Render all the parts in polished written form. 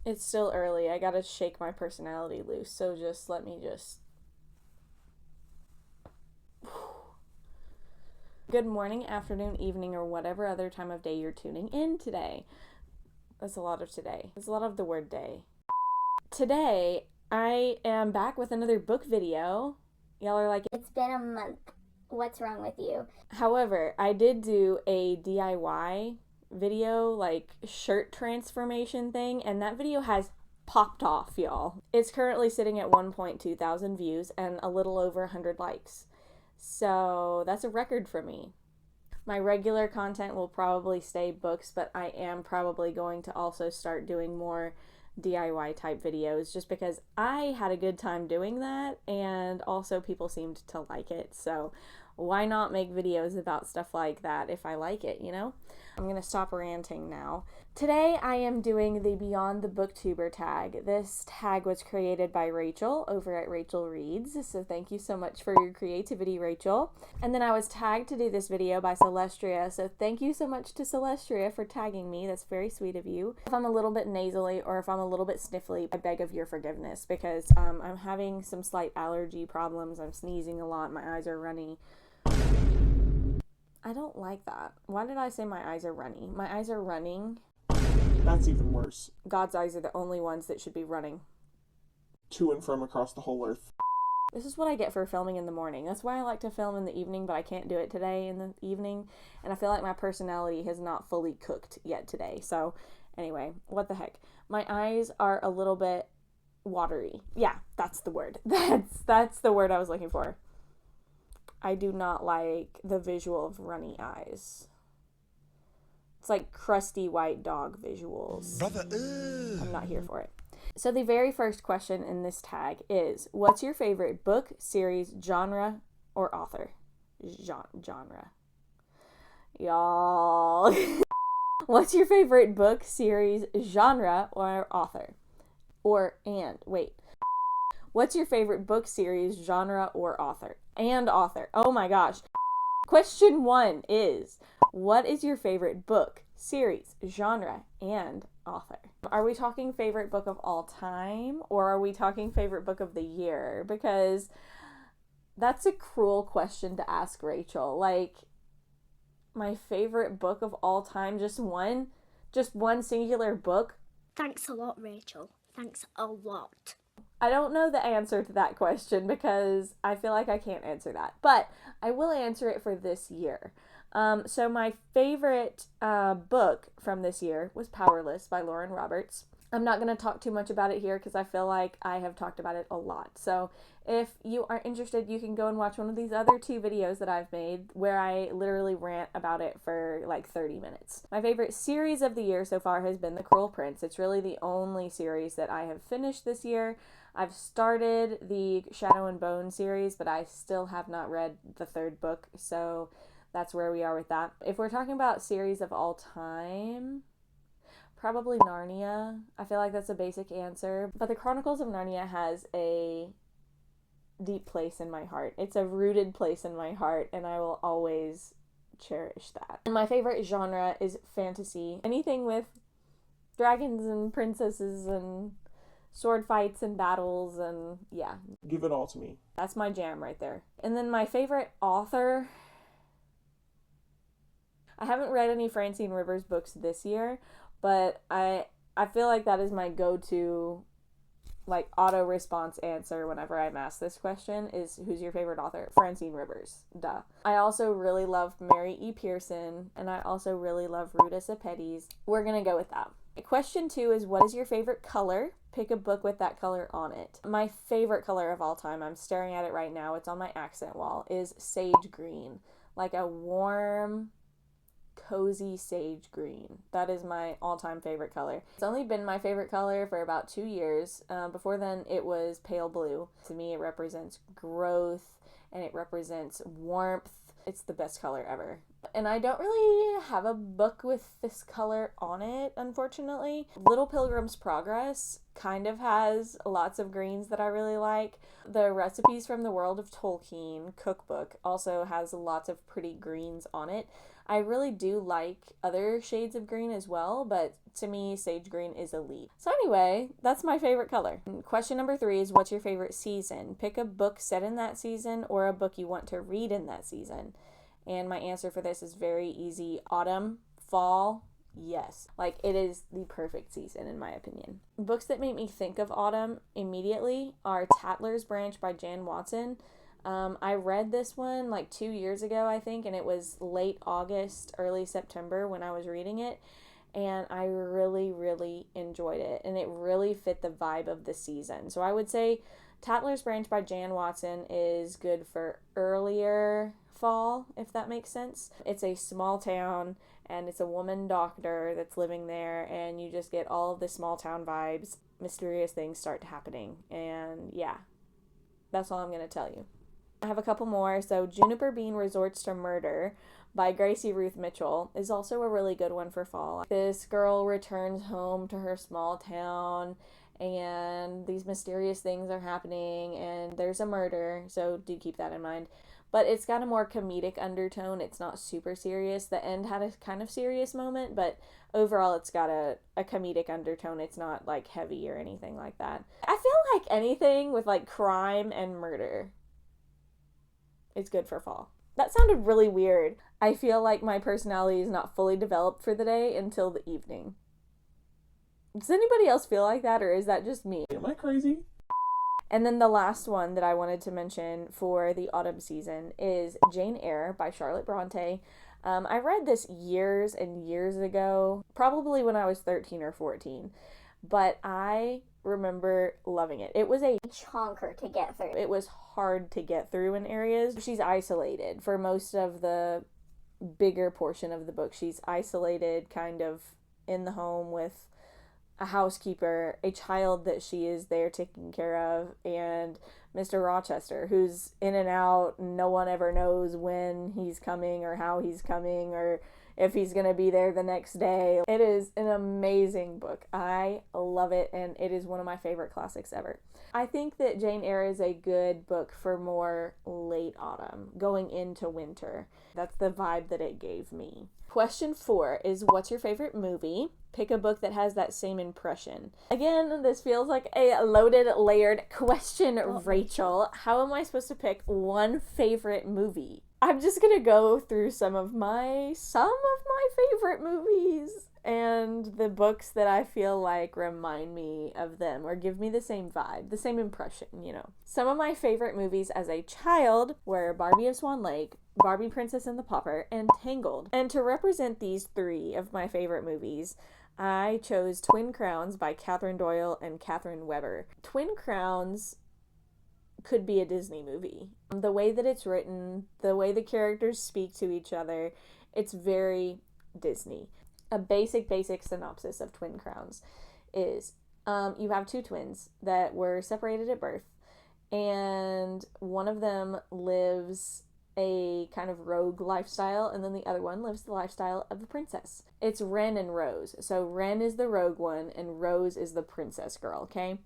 It's still early. I gotta shake my personality loose, so just let me just. Good morning, afternoon, evening, or whatever other time of day you're tuning in today. That's a lot of today. That's a lot of the word day. Today, I am back with another book video. Y'all are like, It's been a month. What's wrong with you? However, I did do a DIY video, like shirt transformation thing, and that video has popped off, y'all. It's currently sitting at 1.2 thousand views and a little over 100 likes. So that's a record for me. My regular content will probably stay books, but I am probably going to also start doing more DIY type videos just because I had a good time doing that and also people seemed to like it. So why not make videos about stuff like that if I like it, you know? I'm gonna stop ranting now. Today I am doing the Beyond the Booktuber tag. This tag was created by Rachel over at Rachel Reads, so thank you so much for your creativity, Rachel. And then I was tagged to do this video by Celestria, so thank you so much to Celestria for tagging me. That's very sweet of you. If I'm a little bit nasally or if I'm a little bit sniffly, I beg of your forgiveness because I'm having some slight allergy problems. I'm sneezing a lot, my eyes are runny. I don't like that. Why did I say my eyes are runny? My eyes are running. That's even worse. God's eyes are the only ones that should be running. To and from across the whole earth. This is what I get for filming in the morning. That's why I like to film in the evening, but I can't do it today in the evening. And I feel like my personality has not fully cooked yet today. So anyway, what the heck. My eyes are a little bit watery. Yeah, that's the word. That's the word I was looking for. I do not like the visual of runny eyes. It's like crusty white dog visuals. Brother, I'm not here for it. So the very first question in this tag is, what's your favorite book, series, genre, or author? Genre. Y'all. What's your favorite book, series, genre, or author? What's your favorite book, series, genre, or author? And author. Oh my gosh. Question 1 is, what is your favorite book, series, genre, and author? Are we talking favorite book of all time, or are we talking favorite book of the year? Because that's a cruel question to ask, Rachel. Like, my favorite book of all time, just one singular book? Thanks a lot, Rachel. Thanks a lot. I don't know the answer to that question because I feel like I can't answer that, but I will answer it for this year. So my favorite book from this year was Powerless by Lauren Roberts. I'm not going to talk too much about it here because I feel like I have talked about it a lot. So if you are interested, you can go and watch one of these other 2 videos that I've made where I literally rant about it for like 30 minutes. My favorite series of the year so far has been The Cruel Prince. It's really the only series that I have finished this year. I've started the Shadow and Bone series, but I still have not read the 3rd book, so that's where we are with that. If we're talking about series of all time, probably Narnia. I feel like that's a basic answer, but the Chronicles of Narnia has a deep place in my heart. It's a rooted place in my heart, and I will always cherish that. And my favorite genre is fantasy. Anything with dragons and princesses and sword fights and battles, and yeah. Give it all to me. That's my jam right there. And then my favorite author, I haven't read any Francine Rivers books this year, but I feel like that is my go-to like auto response answer whenever I'm asked this question is, who's your favorite author? Francine Rivers. Duh. I also really love Mary E. Pearson, and I also really love Ruta Sepetys. We're gonna go with that. Question 2 is, what is your favorite color? Pick a book with that color on it. My favorite color of all time, I'm staring at it right now, it's on my accent wall, is sage green. Like a warm, cozy sage green. That is my all-time favorite color. It's only been my favorite color for about 2 years. Before then, it was pale blue. To me, it represents growth and it represents warmth. It's the best color ever. And I don't really have a book with this color on it, unfortunately. Little Pilgrim's Progress kind of has lots of greens that I really like. The Recipes from the World of Tolkien cookbook also has lots of pretty greens on it. I really do like other shades of green as well, but to me, sage green is elite. So anyway, that's my favorite color. Question number 3 is, what's your favorite season? Pick a book set in that season or a book you want to read in that season. And my answer for this is very easy. Autumn, fall, yes. Like, it is the perfect season in my opinion. Books that make me think of autumn immediately are Tatler's Branch by Jan Watson. I read this one like 2 years ago, I think, and it was late August, early September when I was reading it. And I really, really enjoyed it. And it really fit the vibe of the season. So I would say Tatler's Branch by Jan Watson is good for earlier fall, if that makes sense. It's a small town, and it's a woman doctor that's living there, and you just get all of the small town vibes. Mysterious things start happening. And yeah, that's all I'm going to tell you. I have a couple more. So Juniper Bean Resorts to Murder by Gracie Ruth Mitchell is also a really good one for fall. This girl returns home to her small town, and these mysterious things are happening, and there's a murder, so do keep that in mind. But it's got a more comedic undertone. It's not super serious. The end had a kind of serious moment, but overall it's got a comedic undertone. It's not like heavy or anything like that. I feel like anything with like crime and murder is good for fall. That sounded really weird. I feel like my personality is not fully developed for the day until the evening. Does anybody else feel like that, or is that just me? Am I crazy? And then the last one that I wanted to mention for the autumn season is Jane Eyre by Charlotte Bronte. I read this years and years ago, probably when I was 13 or 14, but I remember loving it. It was a Chonker to get through. It was hard to get through in areas. She's isolated for most of the bigger portion of the book. She's isolated kind of in the home with a housekeeper, a child that she is there taking care of, and Mr. Rochester, who's in and out. No one ever knows when he's coming or how he's coming or if he's going to be there the next day. It is an amazing book. I love it, and it is one of my favorite classics ever. I think that Jane Eyre is a good book for more late autumn, going into winter. That's the vibe that it gave me. Question 4 is, what's your favorite movie? Pick a book that has that same impression. Again, this feels like a loaded, layered question, Rachel. How am I supposed to pick one favorite movie? I'm just gonna go through some of my favorite movies and the books that I feel like remind me of them or give me the same vibe, the same impression, you know. Some of my favorite movies as a child were Barbie of Swan Lake, Barbie Princess and the Pauper, and Tangled. And to represent these 3 of my favorite movies, I chose Twin Crowns by Catherine Doyle and Catherine Weber. Twin Crowns could be a Disney movie. The way that it's written, the way the characters speak to each other, it's very Disney. A basic synopsis of Twin Crowns is you have 2 twins that were separated at birth, and one of them lives a kind of rogue lifestyle, and then the other one lives the lifestyle of a princess. It's Wren and Rose. So Wren is the rogue one, and Rose is the princess girl, okay?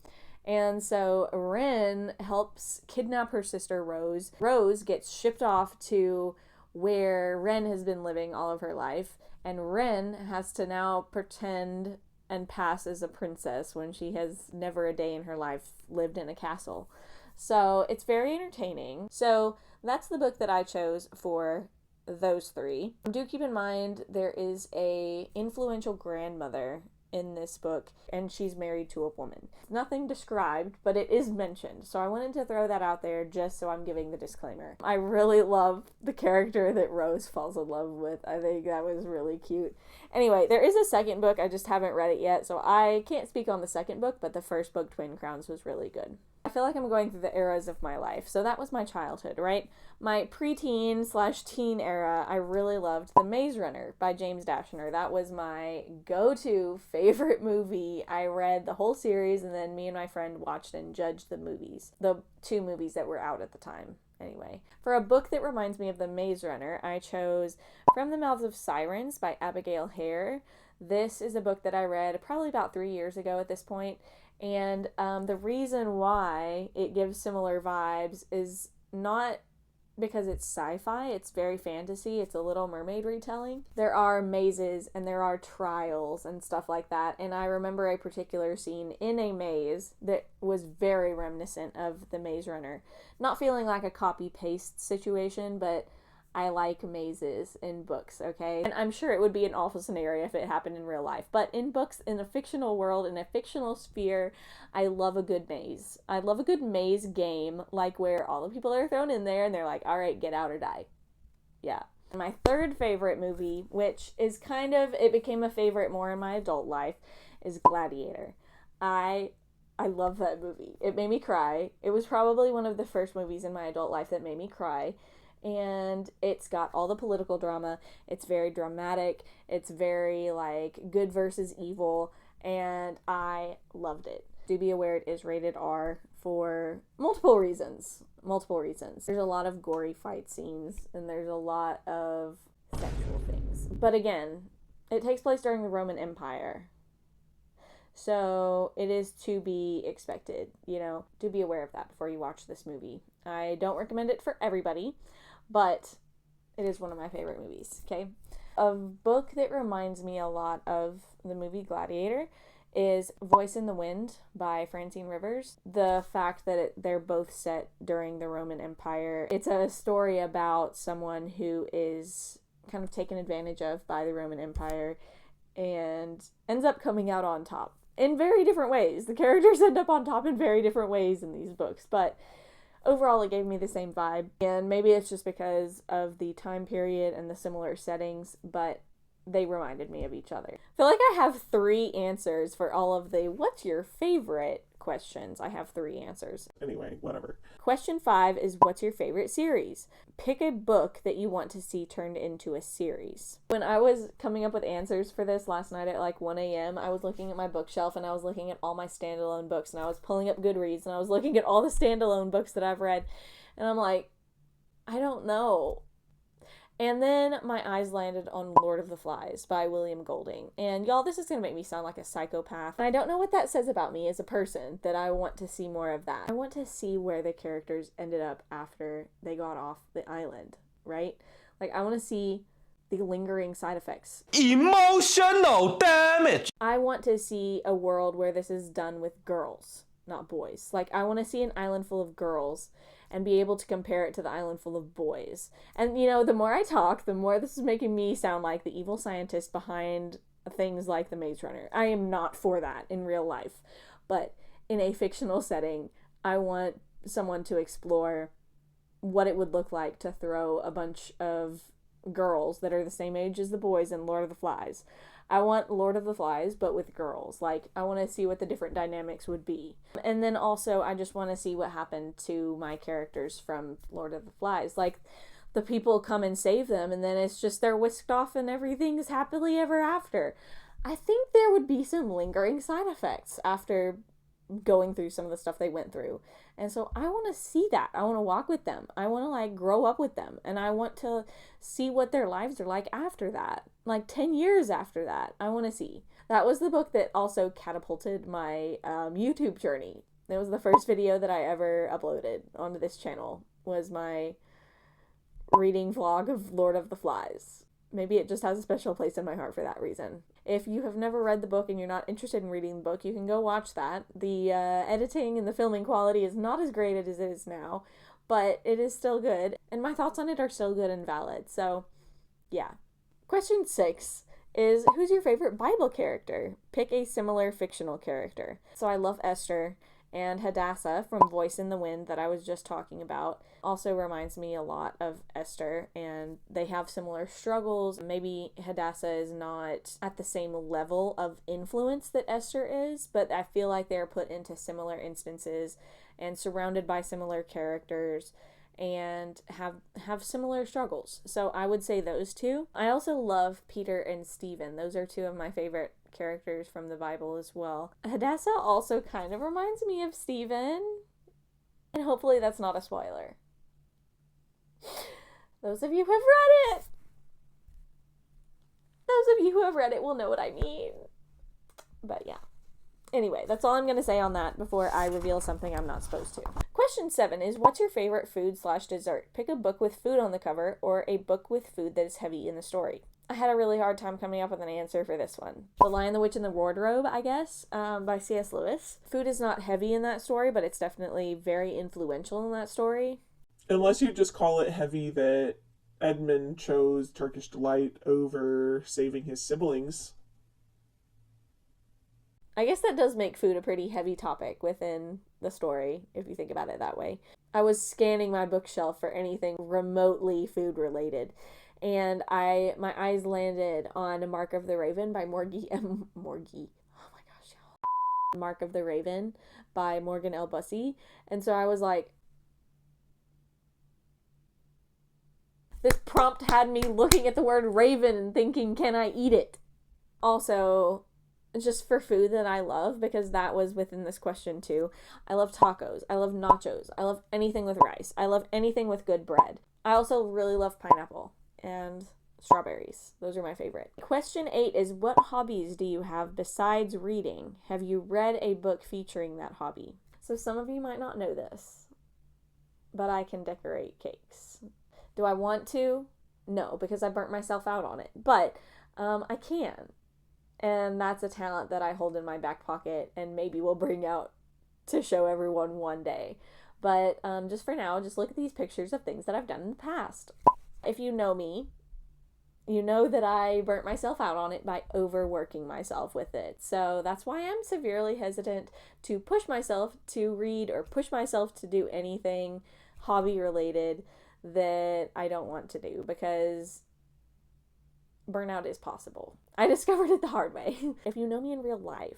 And so Wren helps kidnap her sister Rose. Rose gets shipped off to where Wren has been living all of her life, and Wren has to now pretend and pass as a princess when she has never a day in her life lived in a castle. So it's very entertaining. So that's the book that I chose for those 3. Do keep in mind there is a influential grandmother in this book, and she's married to a woman. Nothing described, but it is mentioned. So I wanted to throw that out there just so I'm giving the disclaimer. I really love the character that Rose falls in love with. I think that was really cute. Anyway, there is a second book. I just haven't read it yet, so I can't speak on the second book, but the first book, Twin Crowns, was really good. I feel like I'm going through the eras of my life. So that was my childhood, right? My preteen/teen era, I really loved The Maze Runner by James Dashner. That was my go-to favorite movie. I read the whole series, and then me and my friend watched and judged the movies. The 2 movies that were out at the time. Anyway, for a book that reminds me of The Maze Runner, I chose From the Mouths of Sirens by Abigail Hare. This is a book that I read probably about 3 years ago at this point. And the reason why it gives similar vibes is not because it's sci-fi, it's very fantasy, it's a Little Mermaid retelling. There are mazes and there are trials and stuff like that, and I remember a particular scene in a maze that was very reminiscent of the Maze Runner. Not feeling like a copy-paste situation, but I like mazes in books, okay? And I'm sure it would be an awful scenario if it happened in real life. But in books, in a fictional world, in a fictional sphere, I love a good maze. I love a good maze game, like where all the people are thrown in there and they're like, all right, get out or die. Yeah. My third favorite movie, which is it became a favorite more in my adult life, is Gladiator. I love that movie. It made me cry. It was probably one of the first movies in my adult life that made me cry. And it's got all the political drama. It's very dramatic. It's very like good versus evil, and I loved it. Do be aware it is rated R for multiple reasons. There's a lot of gory fight scenes, and there's a lot of sexual things. But again, it takes place during the Roman Empire. So it is to be expected, do be aware of that before you watch this movie. I don't recommend it for everybody, but it is one of my favorite movies, okay? A book that reminds me a lot of the movie Gladiator is Voice in the Wind by Francine Rivers. The fact that they're both set during the Roman Empire. It's a story about someone who is kind of taken advantage of by the Roman Empire and ends up coming out on top in very different ways. The characters end up on top in very different ways in these books, but overall it gave me the same vibe. And maybe it's just because of the time period and the similar settings, but they reminded me of each other. I feel like I have 3 answers for all of the what's your favorite questions. I have 3 answers. Anyway, whatever. Question 5 is what's your favorite series? Pick a book that you want to see turned into a series. When I was coming up with answers for this last night at like 1 a.m., I was looking at my bookshelf and I was looking at all my standalone books, and I was pulling up Goodreads and I was looking at all the standalone books that I've read, and I'm like, I don't know. And then my eyes landed on Lord of the Flies by William Golding. And y'all, this is going to make me sound like a psychopath. And I don't know what that says about me as a person, that I want to see more of that. I want to see where the characters ended up after they got off the island, right? Like, I want to see the lingering side effects. Emotional damage! I want to see a world where this is done with girls, not boys. Like, I want to see an island full of girls and be able to compare it to the island full of boys. And, the more I talk, the more this is making me sound like the evil scientist behind things like the Maze Runner. I am not for that in real life. But in a fictional setting, I want someone to explore what it would look like to throw a bunch of girls that are the same age as the boys in Lord of the Flies. I want Lord of the Flies, but with girls. Like, I want to see what the different dynamics would be. And then also, I just want to see what happened to my characters from Lord of the Flies. Like, the people come and save them, and then it's just they're whisked off and everything's happily ever after. I think there would be some lingering side effects after going through some of the stuff they went through. And so I want to see that. I want to walk with them. I want to like grow up with them. And I want to see what their lives are like after that. Like 10 years after that. I want to see. That was the book that also catapulted my YouTube journey. It was the first video that I ever uploaded onto this channel, was my reading vlog of Lord of the Flies. Maybe it just has a special place in my heart for that reason. If you have never read the book and you're not interested in reading the book, you can go watch that. The editing and the filming quality is not as great as it is now, but it is still good. And my thoughts on it are still good and valid. So, yeah. Question 6 is, who's your favorite Bible character? Pick a similar fictional character. So I love Esther, and Hadassah from Voice in the Wind that I was just talking about also reminds me a lot of Esther, and they have similar struggles. Maybe Hadassah is not at the same level of influence that Esther is, but I feel like they're put into similar instances and surrounded by similar characters and have similar struggles. So I would say those two. I also love Peter and Stephen. Those are 2 of my favorite characters from the Bible as well. Hadassah also kind of reminds me of Stephen, and hopefully that's not a spoiler. Those of you who have read it will know what I mean. But yeah. Anyway, that's all I'm going to say on that before I reveal something I'm not supposed to. Question 7 is, what's your favorite food/dessert? Pick a book with food on the cover or a book with food that is heavy in the story. I had a really hard time coming up with an answer for this one. The Lion, the Witch, and the Wardrobe, I guess, by C.S. Lewis. Food is not heavy in that story, but it's definitely very influential in that story. Unless you just call it heavy that Edmund chose Turkish Delight over saving his siblings. I guess that does make food a pretty heavy topic within the story, if you think about it that way. I was scanning my bookshelf for anything remotely food related, and my eyes landed on Mark of the Raven by Morgie. Oh my gosh, y'all. Mark of the Raven by Morgan L. Bussey. And so I was like, this prompt had me looking at the word raven and thinking, can I eat it? Also, just for food that I love, because that was within this question too. I love tacos. I love nachos. I love anything with rice. I love anything with good bread. I also really love pineapple and strawberries. Those are my favorite. Question 8 is, what hobbies do you have besides reading? Have you read a book featuring that hobby? So some of you might not know this, but I can decorate cakes. Do I want to? No, because I burnt myself out on it. But I can. And that's a talent that I hold in my back pocket and maybe will bring out to show everyone one day. But just for now, just look at these pictures of things that I've done in the past. If you know me, you know that I burnt myself out on it by overworking myself with it. So that's why I'm severely hesitant to push myself to read or push myself to do anything hobby related that I don't want to do, because burnout is possible. I discovered it the hard way. If you know me in real life,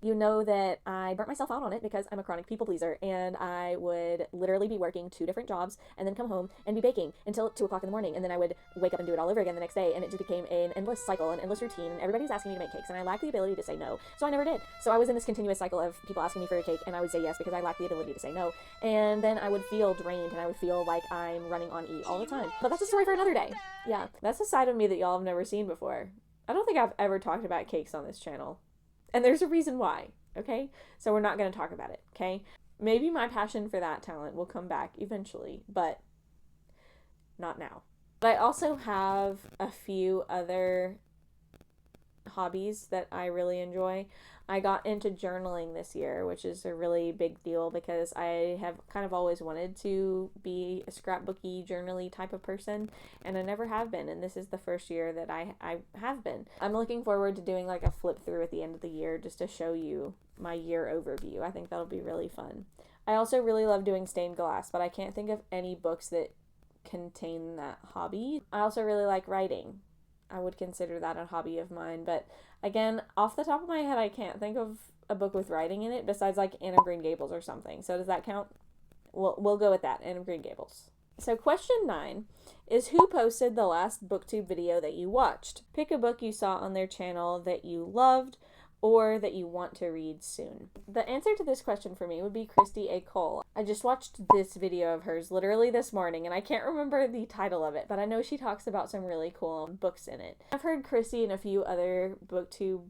you know that I burnt myself out on it because I'm a chronic people pleaser, and I would literally be working 2 different jobs and then come home and be baking until 2 o'clock in the morning, and then I would wake up and do it all over again the next day, and it just became an endless cycle, an endless routine, and everybody's asking me to make cakes, and I lacked the ability to say no, so I never did. So I was in this continuous cycle of people asking me for a cake, and I would say yes because I lacked the ability to say no, and then I would feel drained, and I would feel like I'm running on E all the time. But that's a story for another day. Yeah, that's a side of me that y'all have never seen before. I don't think I've ever talked about cakes on this channel, and there's a reason why. Okay, so we're not going to talk about it, okay? Maybe my passion for that talent will come back eventually, but not now. But I also have a few other hobbies that I really enjoy. I got into journaling this year, which is a really big deal because I have kind of always wanted to be a scrapbooky, journaly type of person, and I never have been, and this is the first year that I have been. I'm looking forward to doing like a flip through at the end of the year just to show you my year overview. I think that'll be really fun. I also really love doing stained glass, but I can't think of any books that contain that hobby. I also really like writing. I would consider that a hobby of mine, but again, off the top of my head, I can't think of a book with writing in it besides like Anne of Green Gables or something. So does that count? We'll go with that, Anne of Green Gables. So question 9 is, who posted the last booktube video that you watched? Pick a book you saw on their channel that you loved or that you want to read soon. The answer to this question for me would be Christy A. Cole. I just watched this video of hers literally this morning, and I can't remember the title of it, but I know she talks about some really cool books in it. I've heard Christy and a few other booktube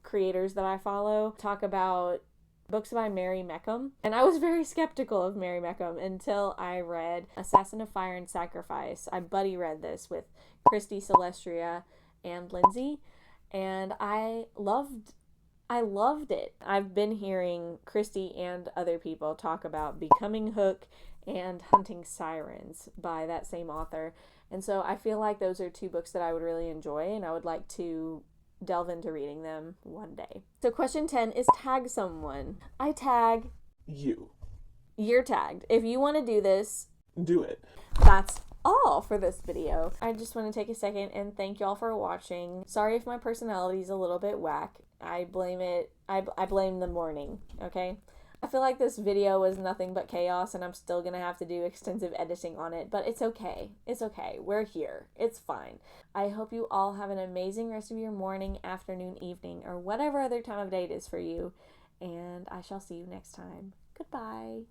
creators that I follow talk about books by Mary Meckham, and I was very skeptical of Mary Meckham until I read Assassin of Fire and Sacrifice. I buddy read this with Christy, Celestria, and Lindsay, and I loved it. I've been hearing Christy and other people talk about Becoming Hook and Hunting Sirens by that same author. And so I feel like those are 2 books that I would really enjoy, and I would like to delve into reading them one day. So question 10 is, tag someone. I tag You. You're tagged. If you want to do this, Do it. that's all for this video. I just want to take a second and thank y'all for watching. Sorry if my personality is a little bit whack. I blame it. I blame the morning, okay? I feel like this video was nothing but chaos, and I'm still gonna have to do extensive editing on it, but it's okay. It's okay. We're here. It's fine. I hope you all have an amazing rest of your morning, afternoon, evening, or whatever other time of day it is for you, and I shall see you next time. Goodbye.